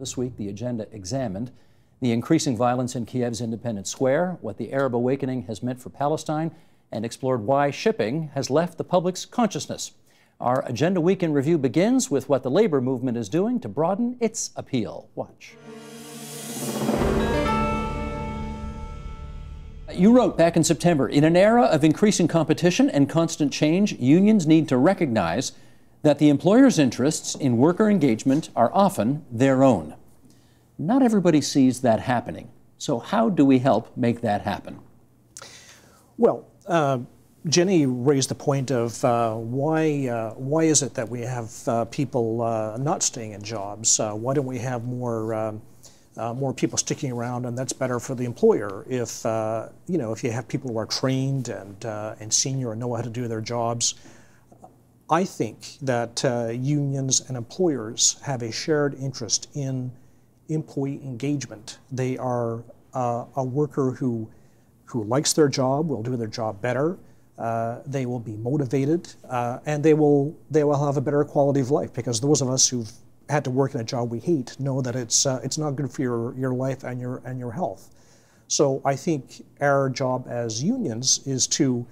This week, the agenda examined the increasing violence in Kiev's Independence Square, what the Arab awakening has meant for Palestine, and explored why shipping has left the public's consciousness. Our Agenda Week in Review begins with what the labor movement is doing to broaden its appeal. Watch. You wrote back in September, in an era of increasing competition and constant change, unions need to recognize that the employer's interests in worker engagement are often their own. Not everybody sees that happening. So how do we help make that happen? Well, Jenny raised the point of why is it that we have people not staying in jobs? Why don't we have more people sticking around, and that's better for the employer if if you have people who are trained and senior and know how to do their jobs. I think that unions and employers have a shared interest in employee engagement. They are a worker who likes their job, will do their job better. They will be motivated, and they will have a better quality of life, because those of us who've had to work in a job we hate know that it's not good for your life and your health. So I think our job as unions is to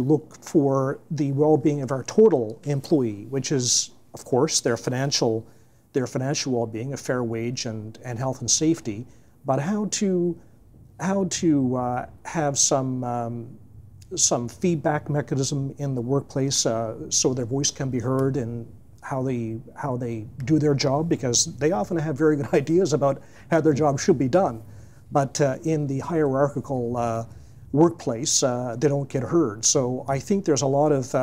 look for the well-being of our total employee, which is, of course, their financial well-being, a fair wage and health and safety, but how to have some feedback mechanism in the workplace so their voice can be heard and how they do their job, because they often have very good ideas about how their job should be done, but in the hierarchical workplace, they don't get heard. So I think there's a lot of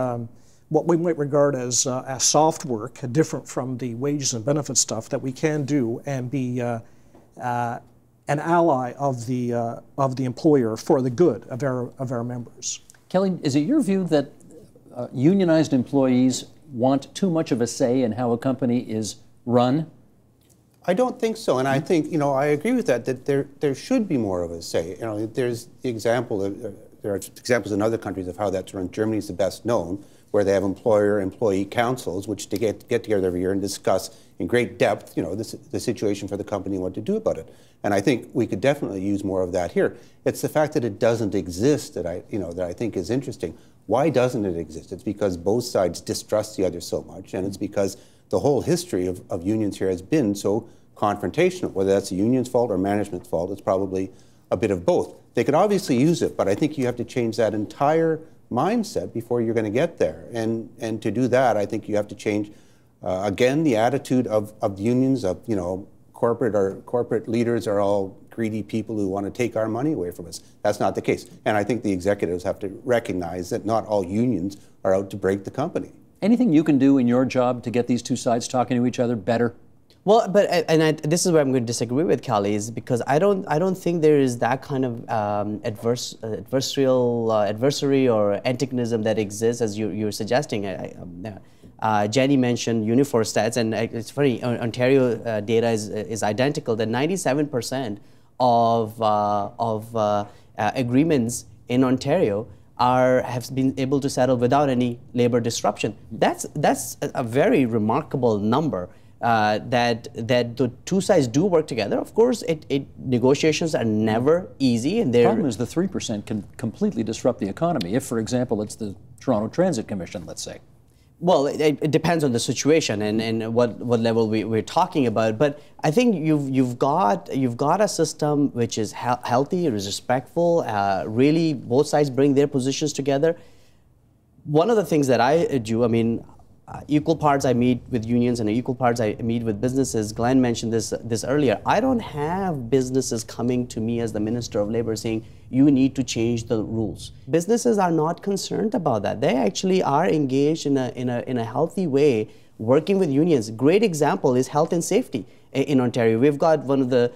what we might regard as soft work, different from the wages and benefits stuff, that we can do and be an ally of the employer for the good of our members. Kelly, is it your view that unionized employees want too much of a say in how a company is run? I don't think so, and I think, I agree with that there should be more of a say. There's the example there are examples in other countries of how that's run. Germany is the best known, where they have employer-employee councils, which they get together every year and discuss in great depth, the situation for the company and what to do about it. And I think we could definitely use more of that here. It's the fact that it doesn't exist that I think is interesting. Why doesn't it exist? It's because both sides distrust the other so much, and it's because the whole history of unions here has been so confrontational. Whether that's the union's fault or management's fault, it's probably a bit of both. They could obviously use it, but I think you have to change that entire mindset before you're going to get there. And to do that, I think you have to change, again, the attitude of the unions, of, corporate leaders are all greedy people who want to take our money away from us. That's not the case. And I think the executives have to recognize that not all unions are out to break the company. Anything you can do in your job to get these two sides talking to each other better? Well, this is where I'm going to disagree with Kelly, is because I don't think there is that kind of adversary or antagonism that exists as you're suggesting. Jenny mentioned Unifor stats, and it's funny. Ontario data is identical. That 97% of agreements in Ontario have been able to settle without any labor disruption. That's a very remarkable number. That the two sides do work together. Of course, negotiations are never easy, and the problem is the 3% can completely disrupt the economy. If, for example, it's the Toronto Transit Commission, let's say. Well, it depends on the situation and what level we're talking about. But I think you've got a system which is healthy, is respectful. Really, both sides bring their positions together. One of the things that I do, equal parts I meet with unions and equal parts I meet with businesses. Glenn mentioned this earlier. I don't have businesses coming to me as the Minister of Labor saying, you need to change the rules. Businesses are not concerned about that. They actually are engaged in a healthy way, working with unions. Great example is health and safety in Ontario. We've got one of the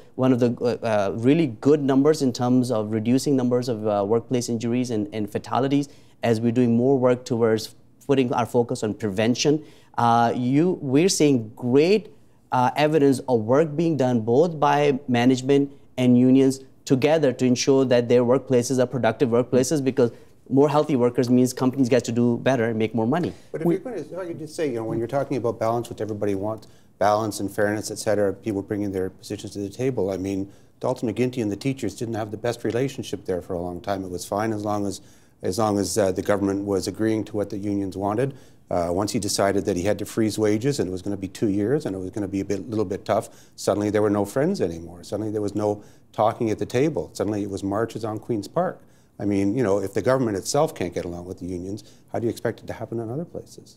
really good numbers in terms of reducing numbers of workplace injuries and fatalities, as we're doing more work towards putting our focus on prevention. We're seeing great evidence of work being done both by management and unions together to ensure that their workplaces are productive workplaces, because more healthy workers means companies get to do better and make more money. But if you're going to, I could just say, when you're talking about balance, which everybody wants, balance and fairness, et cetera, people bringing their positions to the table. I mean, Dalton McGuinty and the teachers didn't have the best relationship there for a long time. It was fine as long as the government was agreeing to what the unions wanted. Once he decided that he had to freeze wages and it was going to be 2 years and it was going to be a little bit tough, suddenly there were no friends anymore. Suddenly there was no talking at the table. Suddenly it was marches on Queen's Park. I mean, you know, if the government itself can't get along with the unions, how do you expect it to happen in other places?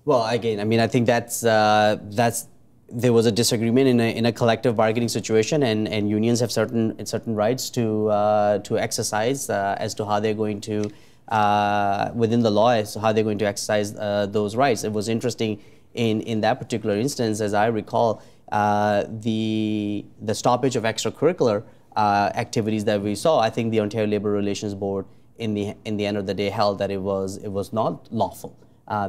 Well, again, I mean, I think there was a disagreement in a collective bargaining situation, and unions have certain rights to exercise as to how they're going to within the law as to how they're going to exercise those rights. It was interesting in that particular instance, as I recall, the stoppage of extracurricular activities that we saw. I think the Ontario Labour Relations Board, in the end of the day, held that it was not lawful.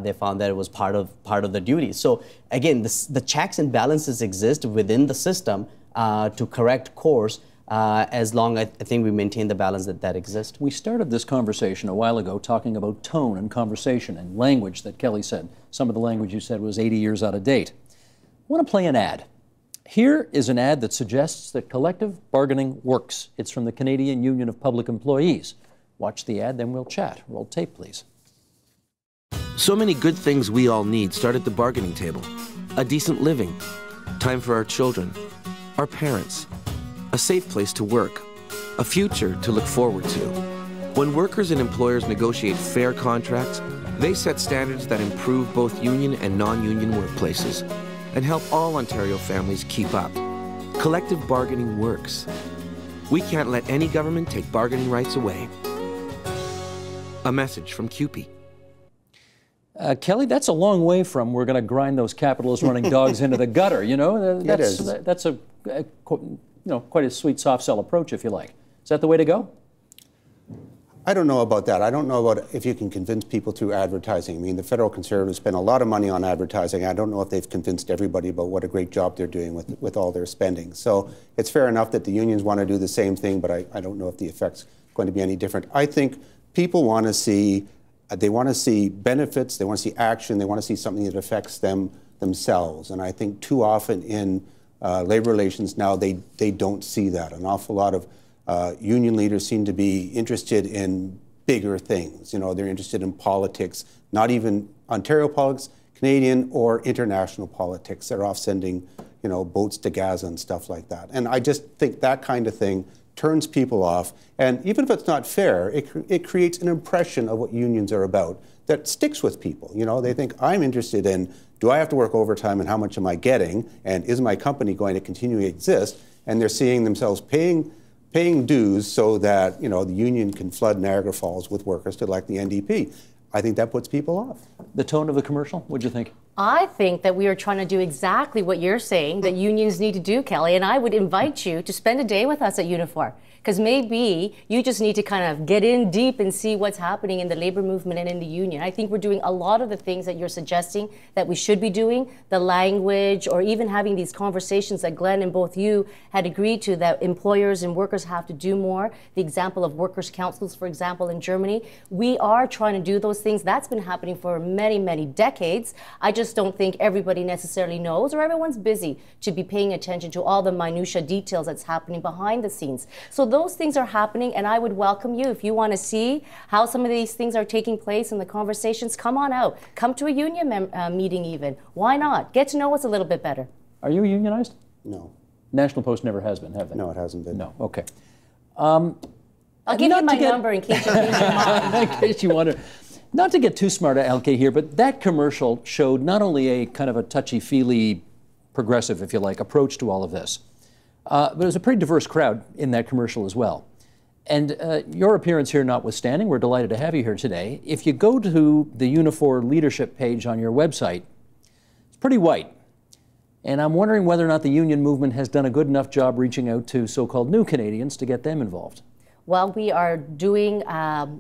They found that it was part of the duty. So again, the checks and balances exist within the system to correct course, as long as I think we maintain the balance that exists. We started this conversation a while ago talking about tone and conversation and language that Kelly said. Some of the language you said was 80 years out of date. I want to play an ad. Here is an ad that suggests that collective bargaining works. It's from the Canadian Union of Public Employees. Watch the ad, then we'll chat. Roll tape, please. So many good things we all need start at the bargaining table. A decent living, time for our children, our parents, a safe place to work, a future to look forward to. When workers and employers negotiate fair contracts, they set standards that improve both union and non-union workplaces and help all Ontario families keep up. Collective bargaining works. We can't let any government take bargaining rights away. A message from CUPE. Kelly, that's a long way from we're going to grind those capitalist running dogs into the gutter. You know, that's quite a sweet, soft sell approach, if you like. Is that the way to go? I don't know about that. I don't know about if you can convince people through advertising. I mean, the federal Conservatives spend a lot of money on advertising. I don't know if they've convinced everybody about what a great job they're doing with all their spending. So it's fair enough that the unions want to do the same thing, but I don't know if the effect's going to be any different. I think people want to see they want to see benefits, they want to see action, they want to see something that affects them themselves. And I think too often in labor relations now, they don't see that. An awful lot of union leaders seem to be interested in bigger things. You know, they're interested in politics, not even Ontario politics, Canadian or international politics. They're off sending, you know, boats to Gaza and stuff like that. And I just think that kind of thing turns people off, and even if it's not fair, it creates an impression of what unions are about that sticks with people. You know, they think, I'm interested in, do I have to work overtime and how much am I getting, and is my company going to continue to exist? And they're seeing themselves paying dues so that, you know, the union can flood Niagara Falls with workers to elect the NDP. I think that puts people off. The tone of the commercial, what'd you think? I think that we are trying to do exactly what you're saying that unions need to do, Kelly, and I would invite you to spend a day with us at Unifor, because maybe you just need to kind of get in deep and see what's happening in the labor movement and in the union. I think we're doing a lot of the things that you're suggesting that we should be doing, the language, or even having these conversations that Glenn and both you had agreed to, that employers and workers have to do more. The example of workers' councils, for example, in Germany. We are trying to do those things. That's been happening for many, many decades. I just don't think everybody necessarily knows, or everyone's busy to be paying attention to all the minutia details that's happening behind the scenes. So those things are happening, and I would welcome you if you want to see how some of these things are taking place in the conversations. Come on out. Come to a union meeting even. Why not? Get to know us a little bit better. Are you unionized? No. National Post never has been, have they? No, it hasn't been. No, okay. I'll give you my number in case you change your mind. In case you want to. Not to get too smart at LK here, but that commercial showed not only a kind of a touchy-feely, progressive, if you like, approach to all of this, but it was a pretty diverse crowd in that commercial as well. And your appearance here notwithstanding, we're delighted to have you here today. If you go to the Unifor leadership page on your website, it's pretty white. And I'm wondering whether or not the union movement has done a good enough job reaching out to so-called new Canadians to get them involved. Well, we are doing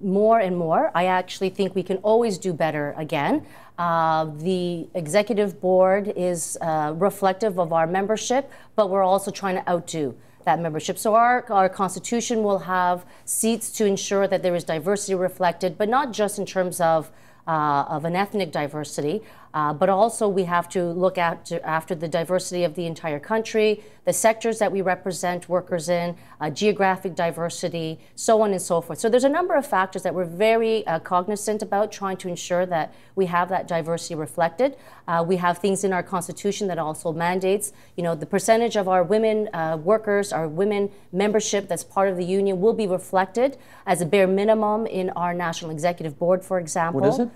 more and more. I actually think we can always do better again. The executive board is reflective of our membership, but we're also trying to outdo that membership. So our constitution will have seats to ensure that there is diversity reflected, but not just in terms of an ethnic diversity. But also we have to look at after the diversity of the entire country, the sectors that we represent workers in, geographic diversity, so on and so forth. So there's a number of factors that we're very cognizant about, trying to ensure that we have that diversity reflected. We have things in our Constitution that also mandates, the percentage of our women workers, our women membership that's part of the union will be reflected as a bare minimum in our National Executive Board, for example. What is it?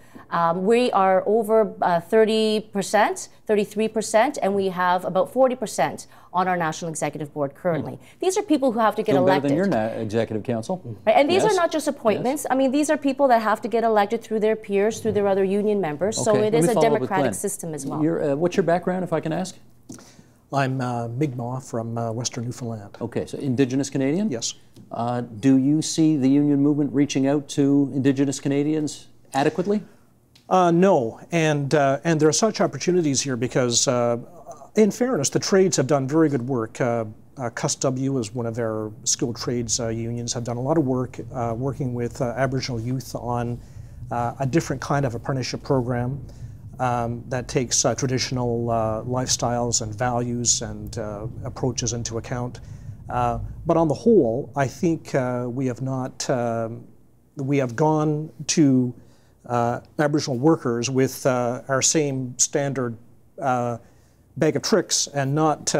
We are over 30%, 33%, and we have about 40% on our National Executive Board currently. These are people who have to get Still elected. better than your executive council. Right? And these Yes. are not just appointments. Yes. I mean, these are people that have to get elected through their peers, through their other union members. So Okay, it let is me a follow up with democratic Glenn. system as well. What's your background, if I can ask? I'm Mi'kmaq from Western Newfoundland. Okay, so Indigenous Canadian? Yes. Do you see the union movement reaching out to Indigenous Canadians adequately? No, and there are such opportunities here because, in fairness, the trades have done very good work. CUSW is one of our skilled trades unions, have done a lot of work working with Aboriginal youth on a different kind of apprenticeship program that takes traditional lifestyles and values and approaches into account. But on the whole, I think we have gone to Aboriginal workers with our same standard bag of tricks and not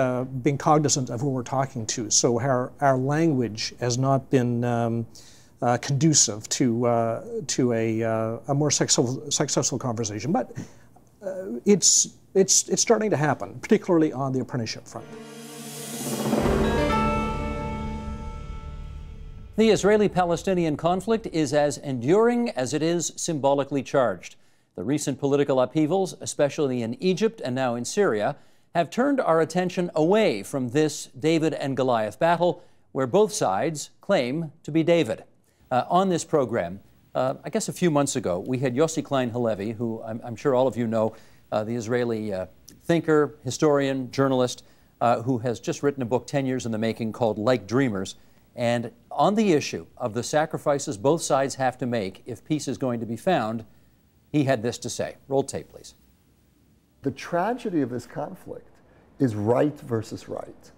being cognizant of who we're talking to. So our language has not been conducive to a more successful conversation. But it's starting to happen, particularly on the apprenticeship front. The Israeli-Palestinian conflict is as enduring as it is symbolically charged. The recent political upheavals, especially in Egypt and now in Syria, have turned our attention away from this David and Goliath battle, where both sides claim to be David. On this program, I guess a few months ago, we had Yossi Klein Halevi, who I'm sure all of you know, the Israeli thinker, historian, journalist, who has just written a book 10 years in the making called Like Dreamers. And on the issue of the sacrifices both sides have to make if peace is going to be found, he had this to say. Roll tape, please. The tragedy of this conflict is right versus right.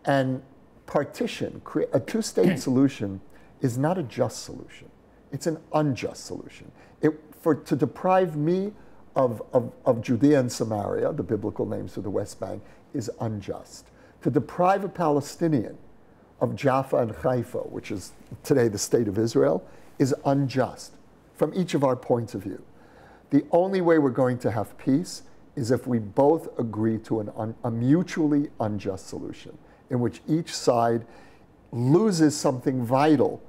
And partition, a two-state solution, is not a just solution. It's an unjust solution. To deprive me of Judea and Samaria, the biblical names for the West Bank, is unjust. To deprive a Palestinian of Jaffa and Haifa, which is today the state of Israel, is unjust from each of our points of view. The only way we're going to have peace is if we both agree to a mutually unjust solution in which each side loses something vital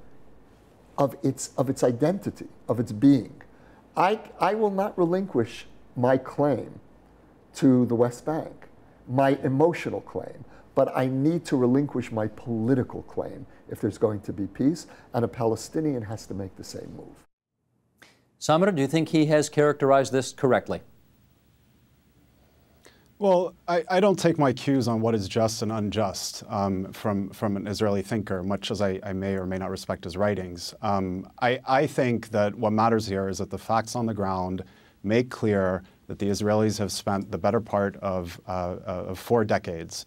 of its identity, of its being. I will not relinquish my claim to the West Bank, my emotional claim, but I need to relinquish my political claim if there's going to be peace, and a Palestinian has to make the same move. Samira, do you think he has characterized this correctly? Well, I don't take my cues on what is just and unjust from an Israeli thinker, much as I may or may not respect his writings. I think that what matters here is that the facts on the ground make clear that the Israelis have spent the better part of 4 decades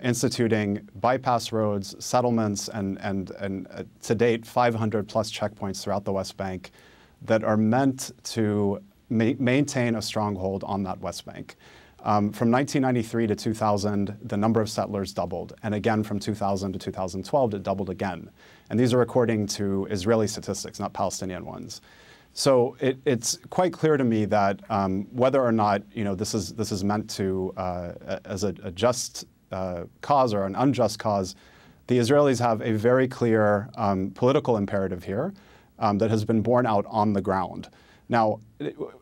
instituting bypass roads, settlements, and to date 500 plus checkpoints throughout the West Bank that are meant to maintain a stronghold on that West Bank. From 1993 to 2000, the number of settlers doubled. And again, from 2000 to 2012, it doubled again. And these are according to Israeli statistics, not Palestinian ones. So it's quite clear to me that whether or not this is meant to as a just cause or an unjust cause, the Israelis have a very clear political imperative here that has been borne out on the ground. Now,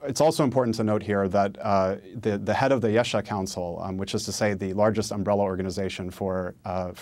it's also important to note here that the head of the Yesha Council, which is to say the largest umbrella organization for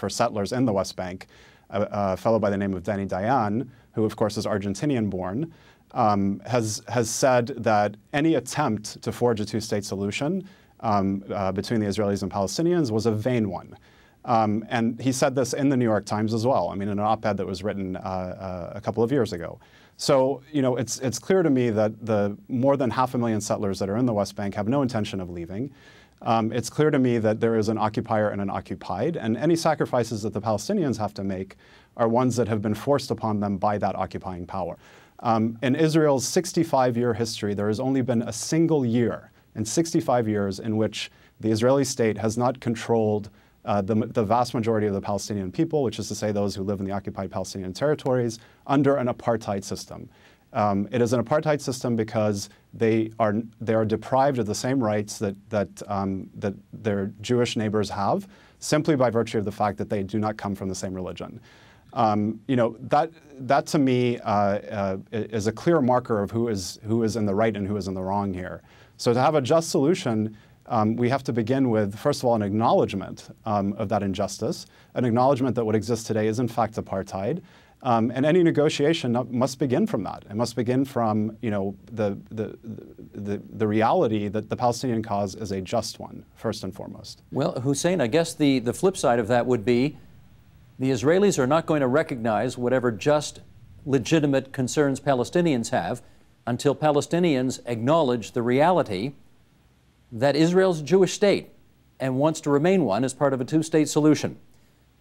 settlers in the West Bank, a fellow by the name of Danny Dayan, who of course is Argentinian-born, has said that any attempt to forge a two-state solution between the Israelis and Palestinians was a vain one. And he said this in the New York Times as well, in an op-ed that was written a couple of years ago. So, you know, it's clear to me that the more than 500,000 settlers that are in the West Bank have no intention of leaving. It's clear to me that there is an occupier and an occupied, and any sacrifices that the Palestinians have to make are ones that have been forced upon them by that occupying power. In Israel's 65-year history, there has only been a single year in 65 years in which the Israeli state has not controlled the vast majority of the Palestinian people, which is to say those who live in the occupied Palestinian territories, under an apartheid system. It is an apartheid system because they are deprived of the same rights that their Jewish neighbors have, simply by virtue of the fact that they do not come from the same religion. You know, that to me is a clear marker of who is in the right and who is in the wrong here. So to have a just solution, we have to begin with, first of all, an acknowledgement of that injustice, an acknowledgement that what exists today is in fact apartheid. And any negotiation must begin from that. It must begin from, you know, the reality that the Palestinian cause is a just one, first and foremost. Well, Hussein, I guess the flip side of that would be the Israelis are not going to recognize whatever just, legitimate concerns Palestinians have until Palestinians acknowledge the reality that Israel's a Jewish state and wants to remain one as part of a two-state solution.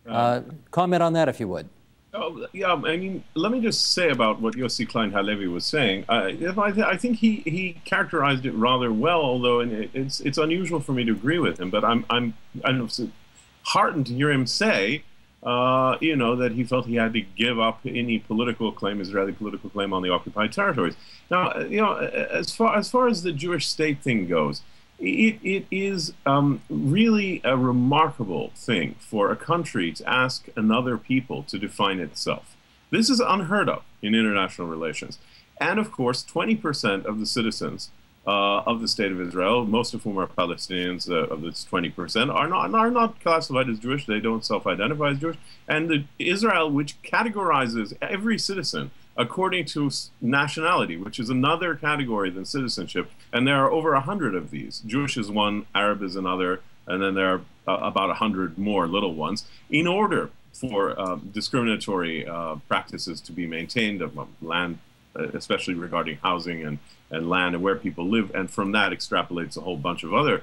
Comment on that, if you would. Oh, yeah, I mean, let me just say about what Yossi Klein Halevi was saying. I think he characterized it rather well, although it's unusual for me to agree with him. But I'm heartened to hear him say, you know, that he felt he had to give up any political claim, Israeli political claim, on the occupied territories. Now, you know, as far as the Jewish state thing goes, it is really a remarkable thing for a country to ask another people to define itself. This is unheard of in international relations. And of course, 20% of the citizens of the state of Israel, most of whom are Palestinians, of this 20%, are not classified as Jewish. They don't self-identify as Jewish. And Israel, which categorizes every citizen according to nationality, which is another category than citizenship, and there are over 100 of these. Jewish is one, Arab is another, and then there are about 100 more little ones, in order for discriminatory practices to be maintained of land, especially regarding housing and land and where people live, and from that extrapolates a whole bunch of other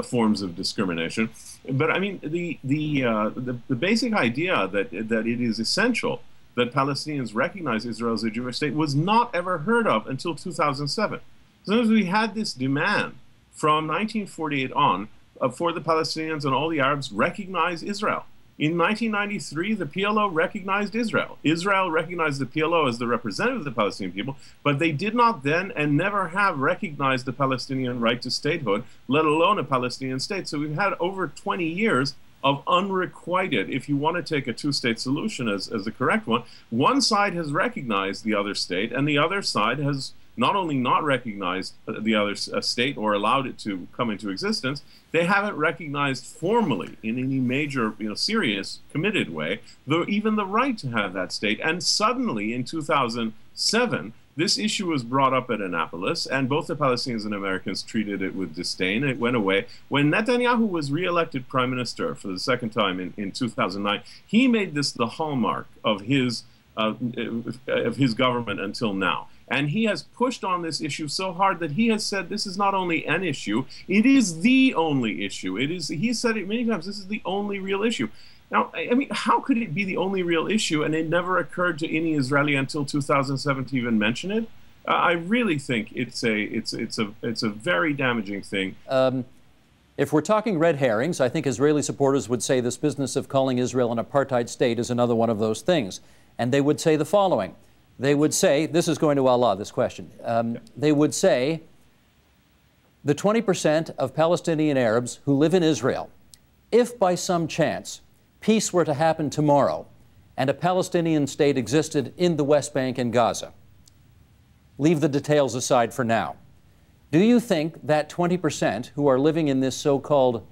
forms of discrimination. But I mean, the basic idea that it is essential that Palestinians recognize Israel as a Jewish state was not ever heard of until 2007. So we had this demand from 1948 on for the Palestinians and all the Arabs recognize Israel. In 1993, the PLO recognized Israel. Israel recognized the PLO as the representative of the Palestinian people, but they did not then and never have recognized the Palestinian right to statehood, let alone a Palestinian state. So we've had over 20 years of unrequited, if you want to take a two-state solution as the correct one side has recognized the other state, and the other side has not only not recognized the other state or allowed it to come into existence, they haven't recognized formally in any major, serious, committed way, even the right to have that state. And suddenly, in 2007, this issue was brought up at Annapolis, and both the Palestinians and Americans treated it with disdain. It went away. When Netanyahu was reelected prime minister for the second time in 2009, he made this the hallmark of his government until now. And he has pushed on this issue so hard that he has said this is not only an issue, it is the only issue. It is, he said it many times, this is the only real issue. Now, I mean, how could it be the only real issue and it never occurred to any Israeli until 2007 to even mention it? I really think it's a very damaging thing. If we're talking red herrings, I think Israeli supporters would say this business of calling Israel an apartheid state is another one of those things. And they would say the following. They would say, this is going to Allah, this question. They would say the 20% of Palestinian Arabs who live in Israel, if by some chance peace were to happen tomorrow and a Palestinian state existed in the West Bank and Gaza, leave the details aside for now. Do you think that 20% who are living in this so-called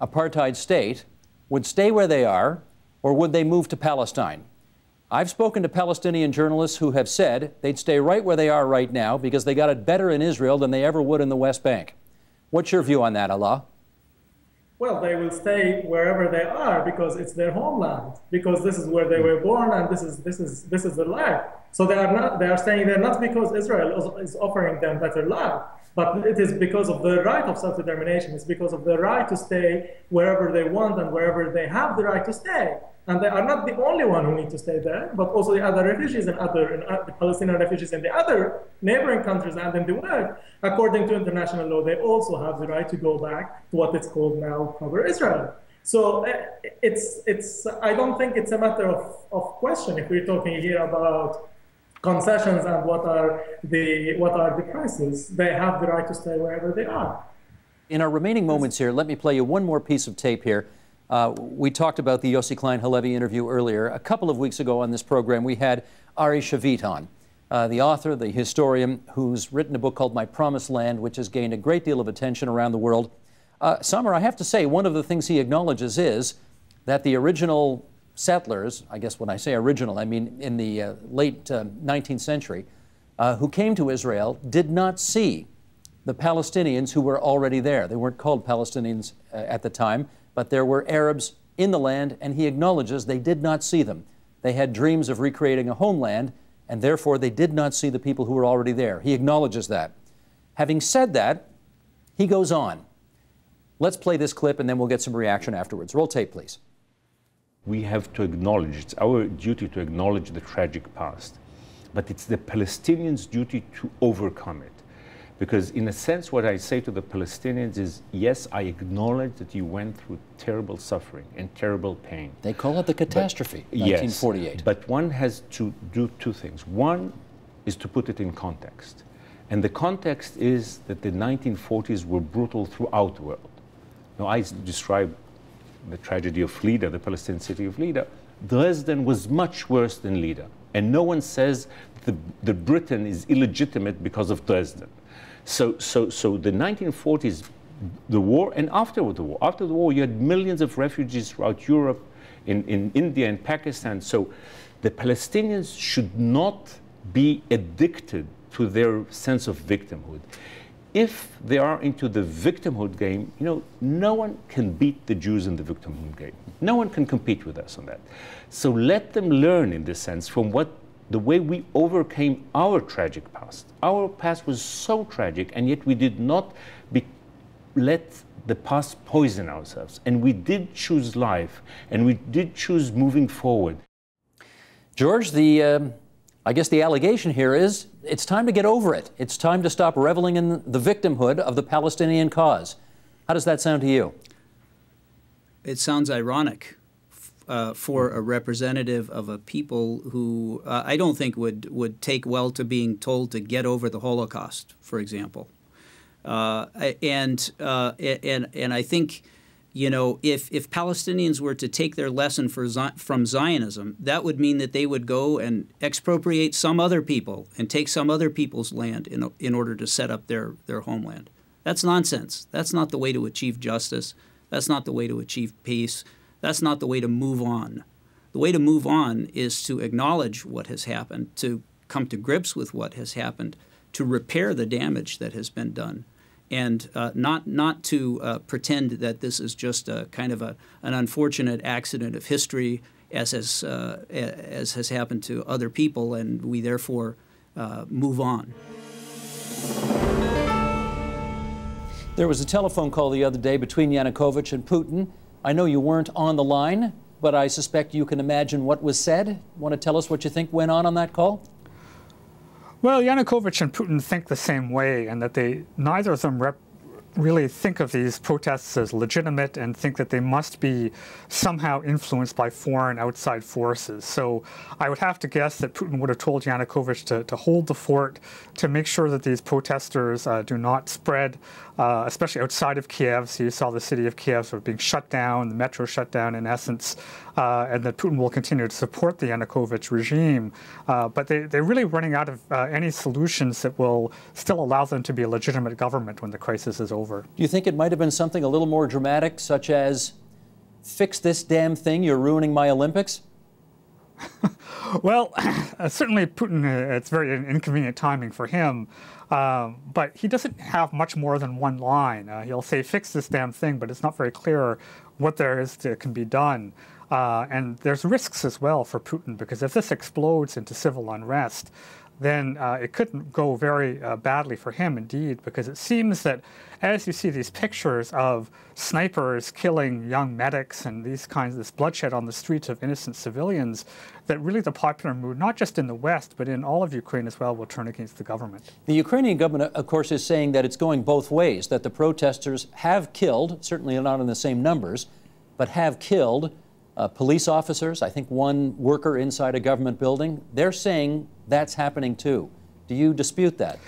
apartheid state would stay where they are, or would they move to Palestine? I've spoken to Palestinian journalists who have said they'd stay right where they are right now because they got it better in Israel than they ever would in the West Bank. What's your view on that, Allah? Well, they will stay wherever they are because it's their homeland, because this is where they were born and this is their life. So they are staying there not because Israel is offering them better life, but it is because of the right of self-determination. It's because of the right to stay wherever they want and wherever they have the right to stay. And they are not the only one who need to stay there, but also the other refugees and the Palestinian refugees in the other neighboring countries and in the world. According to international law, they also have the right to go back to what is called now Proper Israel. So I don't think it's a matter of question if we're talking here about concessions and what are the prices. They have the right to stay wherever they are. In our remaining moments here, let me play you one more piece of tape here. We talked about the Yossi Klein Halevi interview earlier. A couple of weeks ago on this program, we had Ari Shavit on, the author, the historian, who's written a book called My Promised Land, which has gained a great deal of attention around the world. Samar, I have to say, one of the things he acknowledges is that the original settlers, I guess when I say original, I mean in the late 19th century, who came to Israel did not see the Palestinians who were already there. They weren't called Palestinians at the time, but there were Arabs in the land, and he acknowledges they did not see them. They had dreams of recreating a homeland, and therefore they did not see the people who were already there. He acknowledges that. Having said that, he goes on. Let's play this clip, and then we'll get some reaction afterwards. Roll tape, please. We have to acknowledge, it's our duty to acknowledge the tragic past, but it's the Palestinians' duty to overcome it. Because in a sense, what I say to the Palestinians is, yes, I acknowledge that you went through terrible suffering and terrible pain. They call it the catastrophe, 1948. Yes, but one has to do two things. One is to put it in context. And the context is that the 1940s were brutal throughout the world. Now, I describe the tragedy of Lida, the Palestinian city of Lida. Dresden was much worse than Lida. And no one says that Britain is illegitimate because of Dresden. So the 1940s, the war, and after the war. After the war, you had millions of refugees throughout Europe, in India and Pakistan. So the Palestinians should not be addicted to their sense of victimhood. If they are into the victimhood game, you know, no one can beat the Jews in the victimhood game. No one can compete with us on that. So let them learn, in this sense, from the way we overcame our tragic past. Our past was so tragic, and yet we did not let the past poison ourselves. And we did choose life, and we did choose moving forward. George, I guess the allegation here is it's time to get over it. It's time to stop reveling in the victimhood of the Palestinian cause. How does that sound to you? It sounds ironic for a representative of a people who I don't think would take well to being told to get over the Holocaust, for example. And I think, you know, if Palestinians were to take their lesson from Zionism, that would mean that they would go and expropriate some other people and take some other people's land in order to set up their homeland. That's nonsense. That's not the way to achieve justice. That's not the way to achieve peace. That's not the way to move on. The way to move on is to acknowledge what has happened, to come to grips with what has happened, to repair the damage that has been done, and not to pretend that this is just a kind of an unfortunate accident of history, as has happened to other people, and we therefore move on. There was a telephone call the other day between Yanukovych and Putin. I know you weren't on the line, but I suspect you can imagine what was said. Want to tell us what you think went on that call? Well, Yanukovych and Putin think the same way, and that neither of them really think of these protests as legitimate and think that they must be somehow influenced by foreign outside forces. So I would have to guess that Putin would have told Yanukovych to hold the fort, to make sure that these protesters do not spread, especially outside of Kiev. So you saw the city of Kiev sort of being shut down, the metro shut down in essence, and that Putin will continue to support the Yanukovych regime. But they're really running out of any solutions that will still allow them to be a legitimate government when the crisis is over. Do you think it might have been something a little more dramatic, such as, fix this damn thing, you're ruining my Olympics? Well, certainly Putin, it's very inconvenient timing for him, but he doesn't have much more than one line. He'll say, fix this damn thing, but it's not very clear what there is that can be done. And there's risks as well for Putin, because if this explodes into civil unrest, then it could go very badly for him indeed, because it seems that as you see these pictures of snipers killing young medics and this bloodshed on the streets of innocent civilians, that really the popular mood, not just in the West, but in all of Ukraine as well, will turn against the government. The Ukrainian government, of course, is saying that it's going both ways, that the protesters have killed, certainly not in the same numbers, but have killed police officers, I think one worker inside a government building. They're saying that's happening too. Do you dispute that?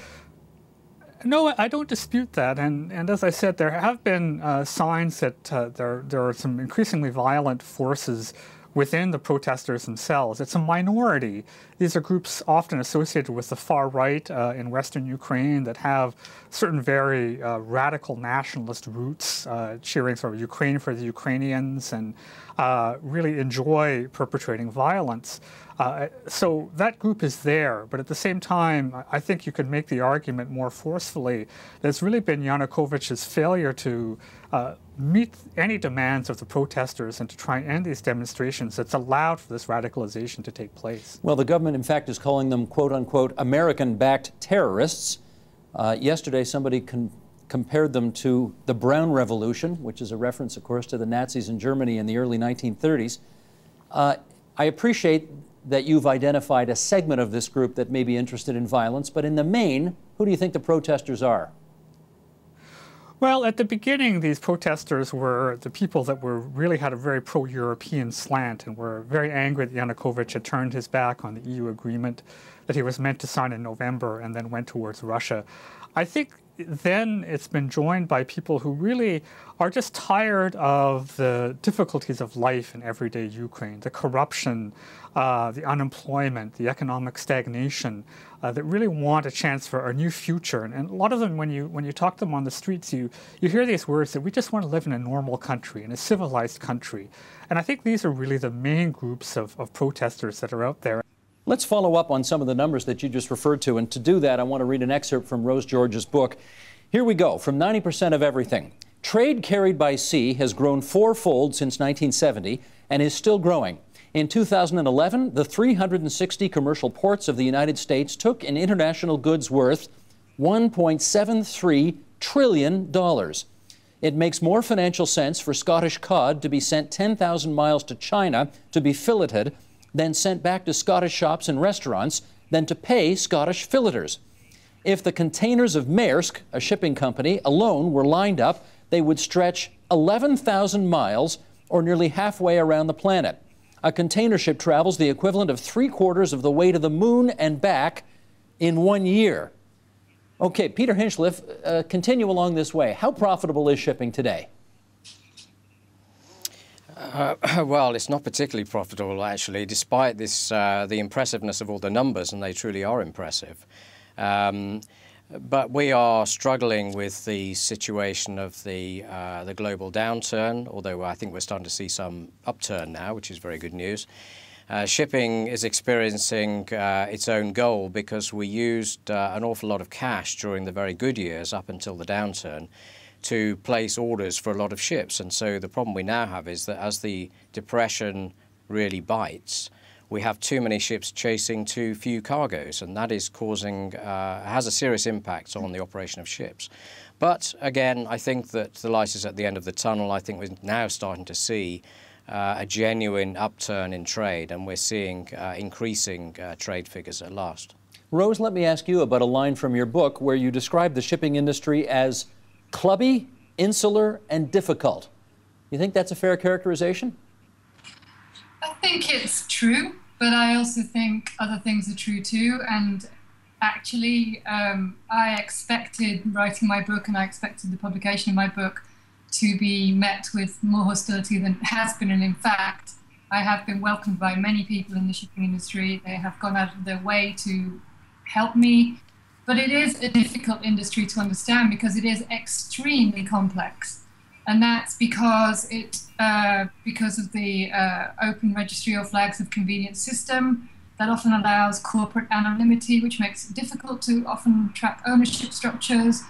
No, I don't dispute that. And as I said, there have been signs that there are some increasingly violent forces within the protesters themselves. It's a minority. These are groups often associated with the far right in Western Ukraine that have certain very radical nationalist roots, cheering for Ukraine for the Ukrainians, and really enjoy perpetrating violence. So that group is there, but at the same time, I think you could make the argument more forcefully that it's really been Yanukovych's failure to meet any demands of the protesters and to try and end these demonstrations that's allowed for this radicalization to take place. Well, the government, in fact, is calling them, quote unquote, American-backed terrorists. Yesterday, somebody compared them to the Brown Revolution, which is a reference, of course, to the Nazis in Germany in the early 1930s. I appreciate that you've identified a segment of this group that may be interested in violence, but in the main, who do you think the protesters are? Well, at the beginning, these protesters were the people that really had a very pro-European slant and were very angry that Yanukovych had turned his back on the EU agreement that he was meant to sign in November and then went towards Russia. I think then it's been joined by people who really are just tired of the difficulties of life in everyday Ukraine, the corruption, the unemployment, the economic stagnation, that really want a chance for a new future. And a lot of them, when you talk to them on the streets, you hear these words that we just want to live in a normal country, in a civilized country. And I think these are really the main groups of protesters that are out there. Let's follow up on some of the numbers that you just referred to. And to do that, I want to read an excerpt from Rose George's book. Here we go, from 90% of everything. Trade carried by sea has grown fourfold since 1970 and is still growing. In 2011, the 360 commercial ports of the United States took in international goods worth $1.73 trillion. It makes more financial sense for Scottish cod to be sent 10,000 miles to China to be filleted than sent back to Scottish shops and restaurants than to pay Scottish filleters. If the containers of Maersk, a shipping company, alone were lined up, they would stretch 11,000 miles, or nearly halfway around the planet. A container ship travels the equivalent of 3/4 of the way to the moon and back in 1 year. Okay, Peter Hinchliffe, continue along this way. How profitable is shipping today? Well, it's not particularly profitable, actually, despite this, the impressiveness of all the numbers, and they truly are impressive. But we are struggling with the situation of the global downturn, although I think we're starting to see some upturn now, which is very good news. Shipping is experiencing its own goal because we used an awful lot of cash during the very good years up until the downturn to place orders for a lot of ships. And so the problem we now have is that as the depression really bites, we have too many ships chasing too few cargoes, and that is causing, has a serious impact on the operation of ships. But again, I think that the light is at the end of the tunnel. I think we're now starting to see a genuine upturn in trade, and we're seeing increasing trade figures at last. Rose, let me ask you about a line from your book where you describe the shipping industry as clubby, insular, and difficult. You think that's a fair characterization? I think it's true, but I also think other things are true too. And actually, I expected writing my book, and I expected the publication of my book to be met with more hostility than it has been. And in fact, I have been welcomed by many people in the shipping industry. They have gone out of their way to help me. But it is a difficult industry to understand because it is extremely complex. And that's because because of the open registry or flags of convenience system, That often allows corporate anonymity, which makes it difficult to often track ownership structures.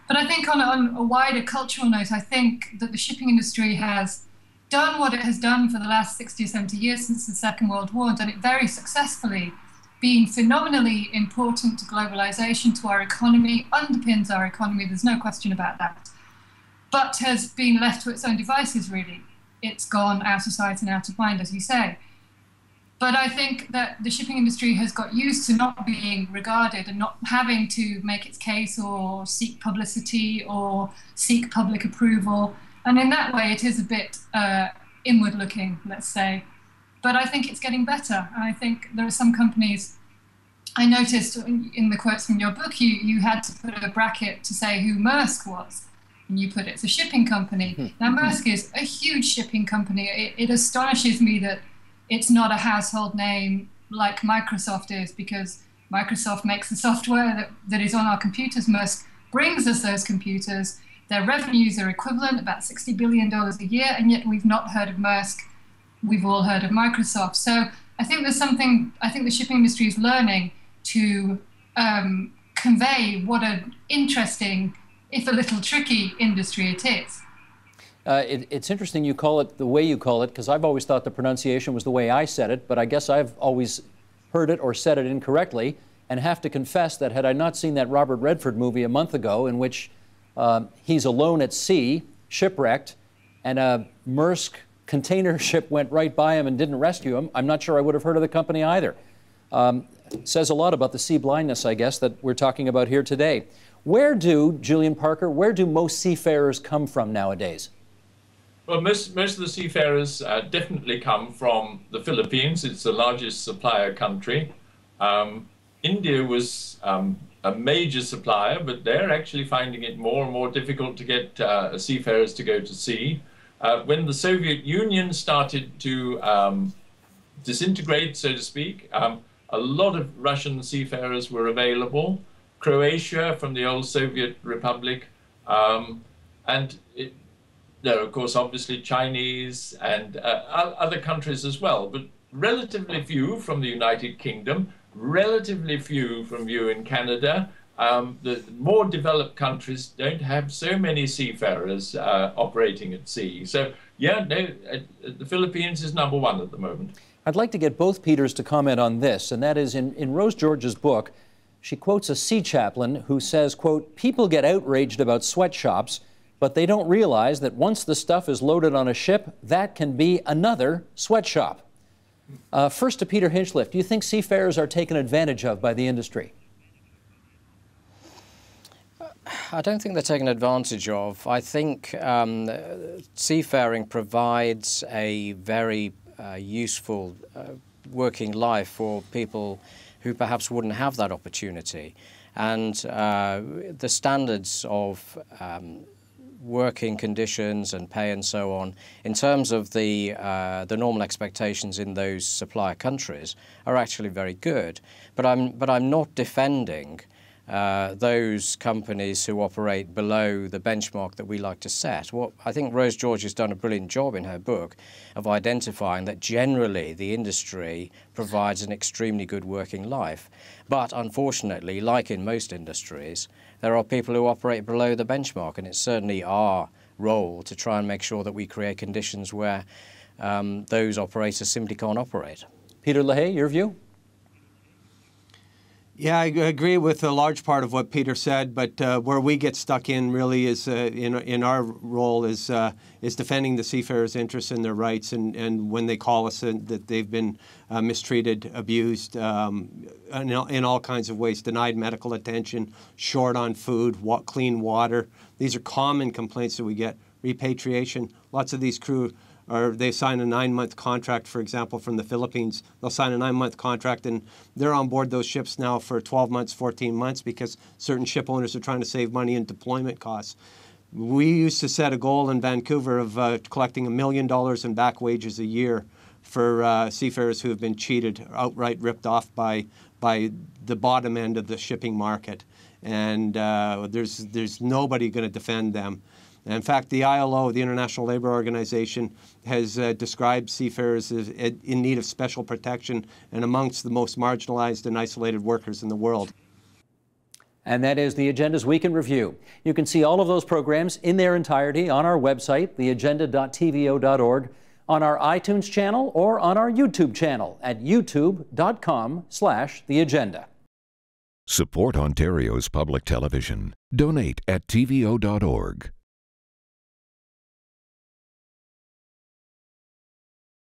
But I think on a wider cultural note, I think that the shipping industry has done what it has done for the last 60 or 70 years since the Second World War, and done it very successfully, being phenomenally important to globalization, to our economy, underpins our economy, there's no question about that, but has been left to its own devices, really. It's gone out of sight and out of mind, as you say. But I think that the shipping industry has got used to not being regarded and not having to make its case or seek publicity or seek public approval. And in that way, it is a bit inward-looking, let's say. But I think it's getting better. And I think there are some companies, I noticed in the quotes from your book, you had to put a bracket to say who Maersk was. And you put it's a shipping company. Now, Maersk is a huge shipping company. It astonishes me that it's not a household name like Microsoft is, because Microsoft makes the software that is on our computers. Maersk brings us those computers. Their revenues are equivalent, about $60 billion a year, and yet we've not heard of Maersk. We've all heard of Microsoft. So I think there's something, I think the shipping industry is learning to convey what an interesting, if a little tricky, industry it is. It's interesting you call it the way you call it, because I've always thought the pronunciation was the way I said it, but I guess I've always heard it or said it incorrectly, and have to confess that had I not seen that Robert Redford movie a month ago in which he's alone at sea, shipwrecked, and a Maersk container ship went right by him and didn't rescue him, I'm not sure I would have heard of the company either. Says a lot about the sea blindness, I guess, that we're talking about here today. Where do, Julian Parker, where do most seafarers come from nowadays? Well, most of the seafarers definitely come from the Philippines. It's the largest supplier country. India was a major supplier, but they're actually finding it more and more difficult to get seafarers to go to sea. When the Soviet Union started to disintegrate, so to speak, a lot of Russian seafarers were available. Croatia from the old Soviet Republic, and there are, of course, obviously Chinese and other countries as well, but relatively few from the United Kingdom, relatively few from you in Canada. The more developed countries don't have so many seafarers operating at sea. So, yeah, no, the Philippines is #1 at the moment. I'd like to get both Peters to comment on this, and that is in Rose George's book, she quotes a sea chaplain who says, quote, "People get outraged about sweatshops, but they don't realize that once the stuff is loaded on a ship, that can be another sweatshop." First to Peter Hinchliff, do you think seafarers are taken advantage of by the industry? I don't think they're taken advantage of. I think seafaring provides a very useful working life for people who perhaps wouldn't have that opportunity. And the standards of working conditions and pay and so on, in terms of the normal expectations in those supplier countries, are actually very good. But I'm not defending those companies who operate below the benchmark that we like to set. Well, I think Rose George has done a brilliant job in her book of identifying that generally the industry provides an extremely good working life. But unfortunately, like in most industries, there are people who operate below the benchmark, and it's certainly our role to try and make sure that we create conditions where those operators simply can't operate. Peter LaHaye, your view? Yeah, I agree with a large part of what Peter said, but where we get stuck in really is in our role is defending the seafarers' interests and their rights, and when they call us that they've been mistreated, abused in all kinds of ways, denied medical attention, short on food, clean water. These are common complaints that we get. Repatriation, lots of these crew they sign a 9-month contract, for example, from the Philippines. They'll sign a 9-month contract, and they're on board those ships now for 12 months, 14 months, because certain ship owners are trying to save money in deployment costs. We used to set a goal in Vancouver of collecting $1 million in back wages a year for seafarers who have been cheated, outright ripped off by the bottom end of the shipping market. And there's nobody going to defend them. In fact, the ILO, the International Labour Organization, has described seafarers as in need of special protection and amongst the most marginalized and isolated workers in the world. And that is the Agenda's Week in Review. You can see all of those programs in their entirety on our website, theagenda.tvo.org, on our iTunes channel, or on our YouTube channel at youtube.com/theagenda. Support Ontario's public television. Donate at tvo.org.